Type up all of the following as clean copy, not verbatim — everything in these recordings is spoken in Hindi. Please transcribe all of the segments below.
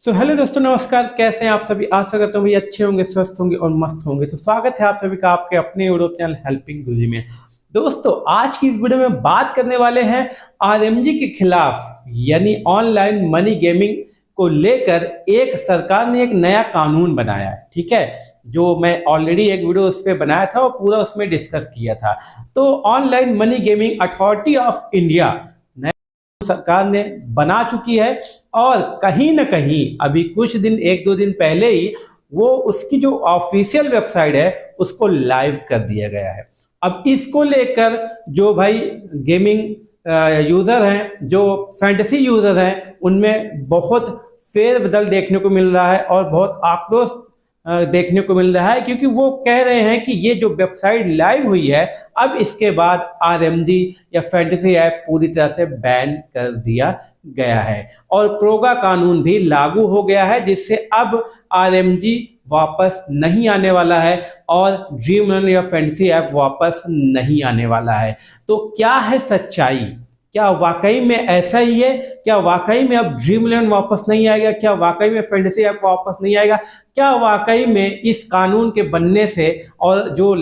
हेलो दोस्तों, नमस्कार। कैसे हैं आप सभी? आशा करता हूँ भाई अच्छे होंगे, स्वस्थ होंगे और मस्त होंगे। तो स्वागत है आप सभी का आपके अपने यूट्यूब चैनल हेल्पिंग गुरुजी में। दोस्तों, आज की इस वीडियो में बात करने वाले हैं आरएमजी के खिलाफ, यानी ऑनलाइन मनी गेमिंग को लेकर एक सरकार ने एक नया कानून बनाया है। ठीक है, जो मैं ऑलरेडी एक वीडियो उस पर बनाया था और पूरा उसमें डिस्कस किया था। तो online money gaming authority of India सरकार ने बना चुकी है और कहीं ना कहीं अभी कुछ दिन, एक दो दिन पहले ही वो उसकी जो ऑफिशियल वेबसाइट है उसको लाइव कर दिया गया है। अब इसको लेकर जो भाई गेमिंग यूजर हैं, जो फैंटेसी यूजर हैं, उनमें बहुत फेरबदल देखने को मिल रहा है और बहुत आक्रोश देखने को मिल रहा है, क्योंकि वो कह रहे हैं कि ये जो वेबसाइट लाइव हुई है अब इसके बाद आरएमजी या फैंटेसी ऐप पूरी तरह से बैन कर दिया गया है और प्रोगा कानून भी लागू हो गया है, जिससे अब आरएमजी वापस नहीं आने वाला है और ड्रीमलैंड या फैंटेसी ऐप वापस नहीं आने वाला है। तो क्या है सच्चाई? क्या वाकई में ऐसा ही है? क्या वाकई में अब ड्रीमलैंड वापस नहीं आएगा? क्या वाकई में फैंटेसी ऐप वापस नहीं आएगा? क्या वाकई में इस कानून के बनने से और जो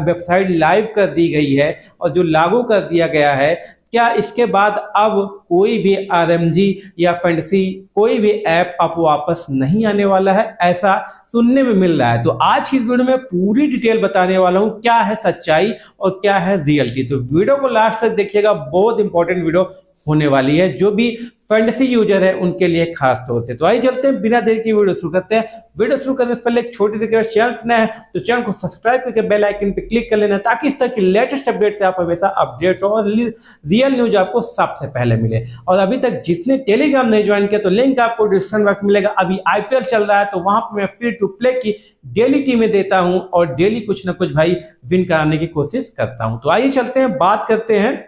वेबसाइट लाइव कर दी गई है और जो लागू कर दिया गया है, क्या इसके बाद अब कोई भी आरएमजी या फैंटेसी कोई भी ऐप अब वापस नहीं आने वाला है? ऐसा सुनने में मिल रहा है। तो आज की वीडियो में पूरी डिटेल बताने वाला हूं, क्या है सच्चाई और क्या है रियलिटी। तो वीडियो को लास्ट तक देखिएगा, बहुत इंपॉर्टेंट वीडियो होने वाली है, जो भी फैंटेसी यूजर है उनके लिए खास तौर से। तो आइए चलते हैं, बिना देर की वीडियो शुरू करते हैं। वीडियो शुरू करने से पहले एक छोटी सी रिक्वेस्ट, चैनल नया है तो चैनल को सब्सक्राइब करके बेल आइकन पे क्लिक कर लेना, ताकि इस तरह की लेटेस्ट अपडेट से आप हमेशा अपडेट्स और रियल न्यूज आपको सबसे पहले मिले। और अभी तक जिसने टेलीग्राम नहीं ज्वाइन किया तो लिंक आपको डिस्क्रिप्शन बॉक्स में मिलेगा। अभी आईपीएल चल रहा है तो वहां पर मैं फ्री टू प्ले की डेली टीमें देता हूं और डेली कुछ ना कुछ भाई विन कराने की कोशिश करता हूं। तो आइए चलते हैं, बात करते हैं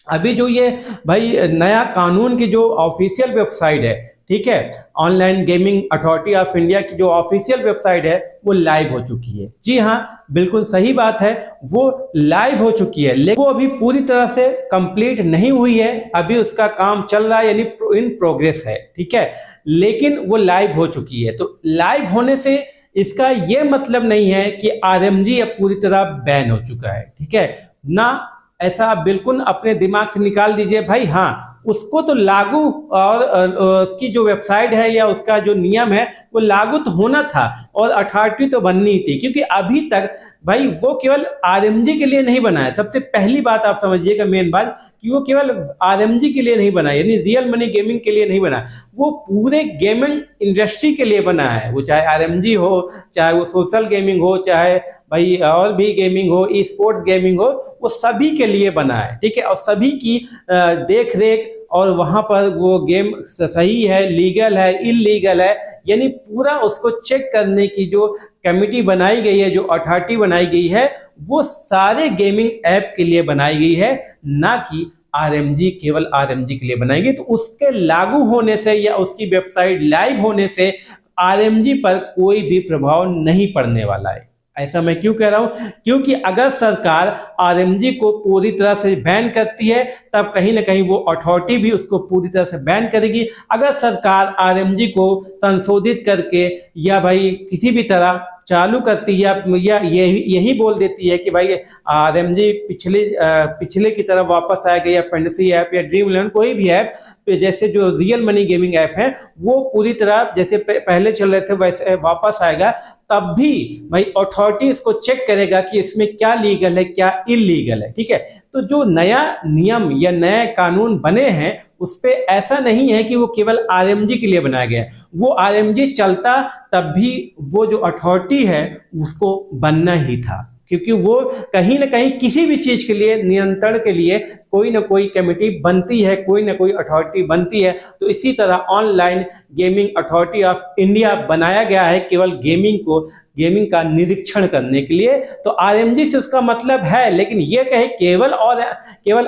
अभी जो ये भाई नया कानून की जो ऑफिशियल वेबसाइट है, ठीक है, online gaming authority of India की जो ऑफिशियल वेबसाइट है वो लाइव हो चुकी है। जी हाँ, बिल्कुल सही बात है, वो लाइव हो चुकी है, लेकिन वो अभी पूरी तरह से कंप्लीट नहीं हुई है। अभी उसका काम चल रहा है, यानी इन प्रोग्रेस है। ठीक है, लेकिन वो लाइव हो चुकी है। तो लाइव होने से इसका ये मतलब नहीं है कि आरएमजी अब पूरी तरह बैन हो चुका है। ठीक है ना, ऐसा आप बिल्कुल अपने दिमाग से निकाल दीजिए भाई। हाँ, उसको तो लागू और उसकी जो वेबसाइट है या उसका जो नियम है वो लागू तो होना था और अथॉरिटी तो बननी थी, क्योंकि अभी तक भाई वो केवल आरएमजी के लिए नहीं बना है। सबसे पहली बात आप समझिएगा, मेन बात, कि वो केवल आरएमजी के लिए नहीं बना, यानी रियल मनी गेमिंग के लिए नहीं बना, वो पूरे गेमिंग इंडस्ट्री के लिए बना है। वो चाहे आरएमजी हो, चाहे वो सोशल गेमिंग हो, चाहे भाई और भी गेमिंग हो, ई स्पोर्ट्स गेमिंग हो, वो सभी के लिए बना है। ठीक है, और सभी की देख रेख और वहां पर वो गेम सही है, लीगल है, इलीगल है, यानी पूरा उसको चेक करने की जो कमेटी बनाई गई है, जो अथॉरिटी बनाई गई है, वो सारे गेमिंग ऐप के लिए बनाई गई है, ना कि आरएमजी केवल आरएमजी के लिए बनाई गई। तो उसके लागू होने से या उसकी वेबसाइट लाइव होने से आरएमजी पर कोई भी प्रभाव नहीं पड़ने वाला है। ऐसा मैं क्यों कह रहा हूं? क्योंकि अगर सरकार आरएमजी को पूरी तरह से बैन करती है तब कहीं ना कहीं वो अथॉरिटी भी उसको पूरी तरह से बैन करेगी। अगर सरकार आरएमजी को संशोधित करके या भाई किसी भी तरह चालू करती है या यही बोल देती है कि भाई आरएमजी पिछले की तरफ वापस आएगा, या फैंटेसी ऐप या ड्रीमलैंड कोई भी ऐप जैसे जो रियल मनी गेमिंग ऐप है वो पूरी तरह जैसे पहले चल रहे थे वैसे वापस आएगा, तब भी भाई अथॉरिटी इसको चेक करेगा कि इसमें क्या लीगल है, क्या इलीगल है। ठीक है, तो जो नया नियम या नए कानून बने हैं उस पे ऐसा नहीं है कि वो केवल आरएमजी के लिए बनाया गया है। वो आरएमजी चलता तब भी वो जो अथॉरिटी है उसको बनना ही था, क्योंकि वो कहीं ना कहीं किसी भी चीज के लिए नियंत्रण के लिए कोई ना कोई कमेटी बनती है, कोई ना कोई अथॉरिटी बनती है। तो इसी तरह online gaming authority of India बनाया गया है केवल गेमिंग का निरीक्षण करने के लिए। तो आरएमजी से उसका मतलब है, लेकिन ये कहे केवल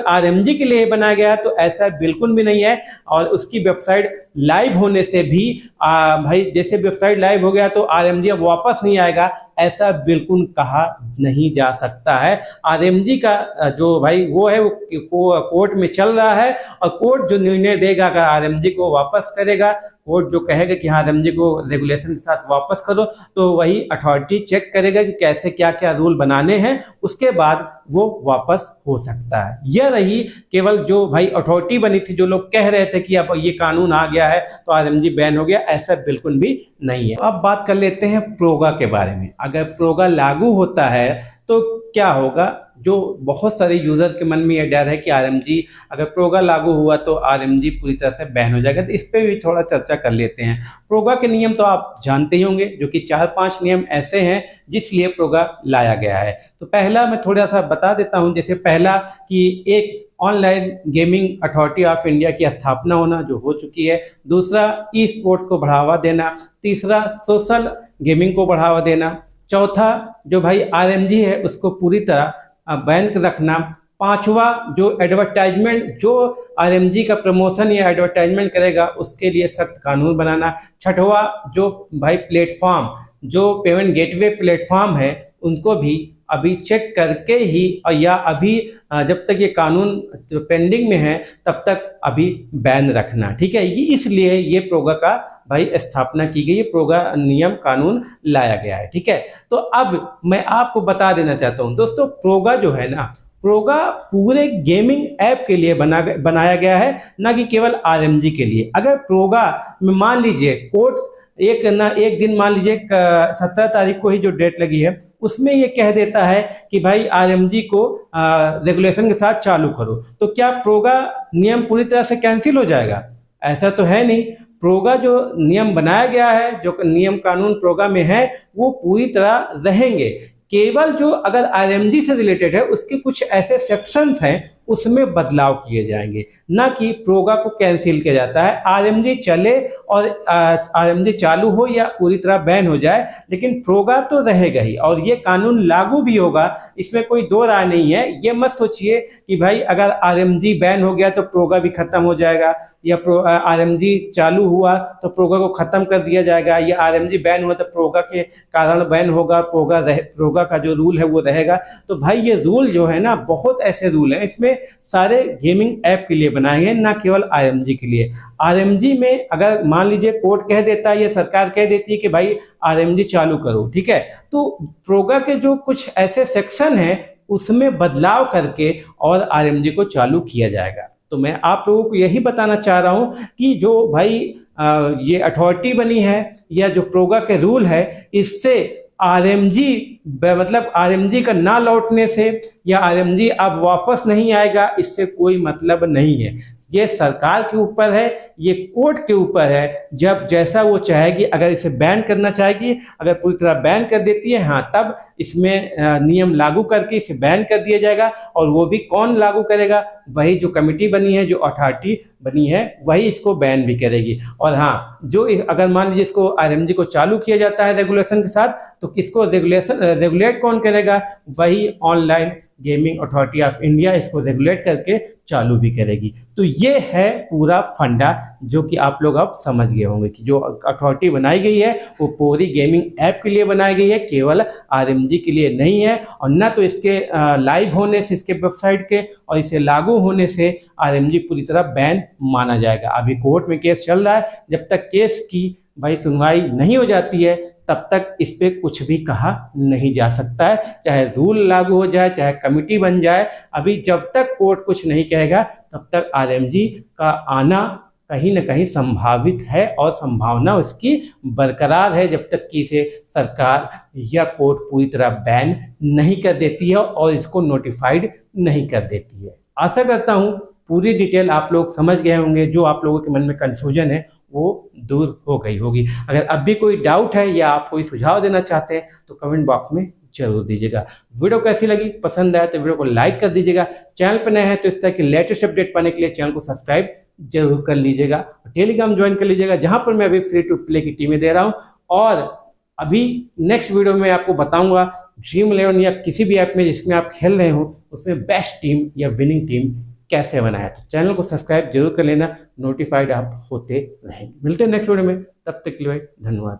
आरएमजी के लिए बनाया गया तो ऐसा बिल्कुल भी नहीं है। और उसकी वेबसाइट लाइव होने से भी भाई जैसे वेबसाइट लाइव हो गया तो आरएमजी अब वापस नहीं आएगा, ऐसा बिल्कुल कहा नहीं जा सकता है। आरएमजी का जो भाई वो है वो कोर्ट में चल रहा है और कोर्ट जो निर्णय देगा, अगर आरएमजी को वापस करेगा कोर्ट जो कहेगा कि हाँ आरएमजी को रेगुलेशन के साथ वापस करो, तो वही अथॉरिटी चेक करेगा कि कैसे क्या क्या रूल बनाने हैं, उसके बाद वो वापस हो सकता है। यह रही केवल जो भाई अथॉरिटी बनी थी, जो लोग कह रहे थे कि अब ये कानून आ गया है तो आरएमजी बैन हो गया, ऐसा बिल्कुल भी नहीं है। अब बात कर लेते हैं प्रोगा के बारे में। अगर प्रोगा लागू होता है तो क्या होगा? जो बहुत सारे यूजर के मन में यह डर है कि आरएमजी अगर प्रोगा लागू हुआ तो आरएमजी पूरी तरह से बैन हो जाएगा, तो इस पे भी थोड़ा चर्चा कर लेते हैं। प्रोगा के नियम तो आप जानते ही होंगे, जो कि 4-5 नियम ऐसे हैं जिसलिए प्रोगा लाया गया है। तो पहला मैं थोड़ा सा बता देता हूं। जैसे पहला कि एक online gaming authority of India की स्थापना होना, जो हो चुकी है। दूसरा, ई स्पोर्ट्स को बढ़ावा देना। तीसरा, सोशल गेमिंग को बढ़ावा देना। चौथा, जो भाई आरएमजी है उसको पूरी तरह बैन रखना। पांचवा, जो एडवर्टाइजमेंट, जो आरएमजी का प्रमोशन या एडवर्टाइजमेंट करेगा उसके लिए सख्त कानून बनाना। छठवा, जो भाई प्लेटफॉर्म, जो पेमेंट गेटवे प्लेटफॉर्म है उनको भी अभी चेक करके ही, या अभी जब तक ये कानून पेंडिंग में है तब तक अभी बैन रखना। ठीक है, ये इसलिए ये प्रोगा का भाई स्थापना की गई है, प्रोगा नियम कानून लाया गया है। ठीक है, तो अब मैं आपको बता देना चाहता हूं दोस्तों, प्रोगा जो है ना, प्रोगा पूरे गेमिंग ऐप के लिए बनाया गया है, ना कि केवल आरएमजी के लिए। अगर प्रोगा में मान लीजिए कोर्ट एक दिन मान लीजिए 17 तारीख को ही जो डेट लगी है उसमें ये कह देता है कि भाई आरएमजी को रेगुलेशन के साथ चालू करो, तो क्या प्रोगा नियम पूरी तरह से कैंसिल हो जाएगा? ऐसा तो है नहीं। प्रोगा जो नियम बनाया गया है, जो नियम कानून प्रोगा में है, वो पूरी तरह रहेंगे। केवल जो अगर आरएमजी से रिलेटेड है उसके कुछ ऐसे सेक्शंस हैं उसमें बदलाव किए जाएंगे, ना कि प्रोगा को कैंसिल किया जाता है। आरएमजी चले और आरएमजी चालू हो या पूरी तरह बैन हो जाए, लेकिन प्रोगा तो रहेगा ही और ये कानून लागू भी होगा, इसमें कोई दो राय नहीं है। ये मत सोचिए कि भाई अगर आरएमजी बैन हो गया तो प्रोगा भी खत्म हो जाएगा, या आरएमजी चालू हुआ तो प्रोगा को खत्म कर दिया जाएगा, या आरएमजी बैन हुआ तो प्रोगा के कारण बैन होगा, प्रोगा का जो रूल है वो रहेगा। तो भाई ये रूल जो है ना, बहुत ऐसे रूल हैं, इसमें सारे गेमिंग ऐप के लिए बनाए गए, ना केवल आरएमजी के लिए। आरएमजी में अगर मान लीजिए कोर्ट कह देता है या सरकार कह देती है कि भाई आरएमजी चालू करो, ठीक है, तो प्रोगा के जो कुछ ऐसे सेक्शन हैं उसमें बदलाव करके और आरएमजी को चालू किया जाएगा। तो मैं आप लोगों को यही बताना चाह रहा हूं कि जो भाई ये अथॉरिटी बनी है या जो प्रोगा के रूल है, इससे आरएमजी मतलब आरएमजी का ना लौटने से या आरएमजी अब वापस नहीं आएगा, इससे कोई मतलब नहीं है। ये सरकार के ऊपर है, ये कोर्ट के ऊपर है, जब जैसा वो चाहेगी। अगर इसे बैन करना चाहेगी, अगर पूरी तरह बैन कर देती है, हाँ, तब इसमें नियम लागू करके इसे बैन कर दिया जाएगा। और वो भी कौन लागू करेगा? वही जो कमेटी बनी है, जो अथॉरिटी बनी है, वही इसको बैन भी करेगी। और हाँ, जो अगर मान लीजिए इसको आरएमजी को चालू किया जाता है रेगुलेशन के साथ, तो किसको रेगुलेट कौन करेगा? वही online gaming authority of India इसको रेगुलेट करके चालू भी करेगी। तो ये है पूरा फंडा, जो कि आप लोग अब समझ गए होंगे कि जो अथॉरिटी बनाई गई है वो पूरी गेमिंग ऐप के लिए बनाई गई है, केवल आरएमजी के लिए नहीं है। और ना तो इसके लाइव होने से, इसके वेबसाइट के, और इसे लागू होने से आरएमजी पूरी तरह बैन माना जाएगा। अभी कोर्ट में केस चल रहा है, जब तक केस की भाई सुनवाई नहीं हो जाती है तब तक इस पे कुछ भी कहा नहीं जा सकता है, चाहे रूल लागू हो जाए, चाहे कमेटी बन जाए। अभी जब तक कोर्ट कुछ नहीं कहेगा तब तक आरएमजी का आना कहीं ना कहीं संभावित है, और संभावना उसकी बरकरार है, जब तक कि इसे सरकार या कोर्ट पूरी तरह बैन नहीं कर देती है और इसको नोटिफाइड नहीं कर देती है। आशा करता हूँ पूरी डिटेल आप लोग समझ गए होंगे, जो आप लोगों के मन में कंफ्यूजन है वो दूर हो गई होगी। अगर अब भी कोई डाउट है या आप कोई सुझाव देना चाहते हैं तो कमेंट बॉक्स में जरूर दीजिएगा। वीडियो कैसी लगी, पसंद आया तो वीडियो को लाइक कर दीजिएगा। चैनल पर नए हैं तो इस तरह की लेटेस्ट अपडेट पाने के लिए चैनल को सब्सक्राइब जरूर कर लीजिएगा। टेलीग्राम ज्वाइन कर लीजिएगा, जहां पर मैं अभी फ्री टू प्ले की टीमें दे रहा हूं। और अभी नेक्स्ट वीडियो में आपको बताऊंगा Dream11 या किसी भी ऐप में जिसमें आप खेल रहे हो उसमें बेस्ट टीम या विनिंग टीम कैसे बनाया। तो चैनल को सब्सक्राइब जरूर कर लेना, नोटिफाइड आप होते रहेंगे। मिलते हैं नेक्स्ट वीडियो में, तब तक के लिए धन्यवाद।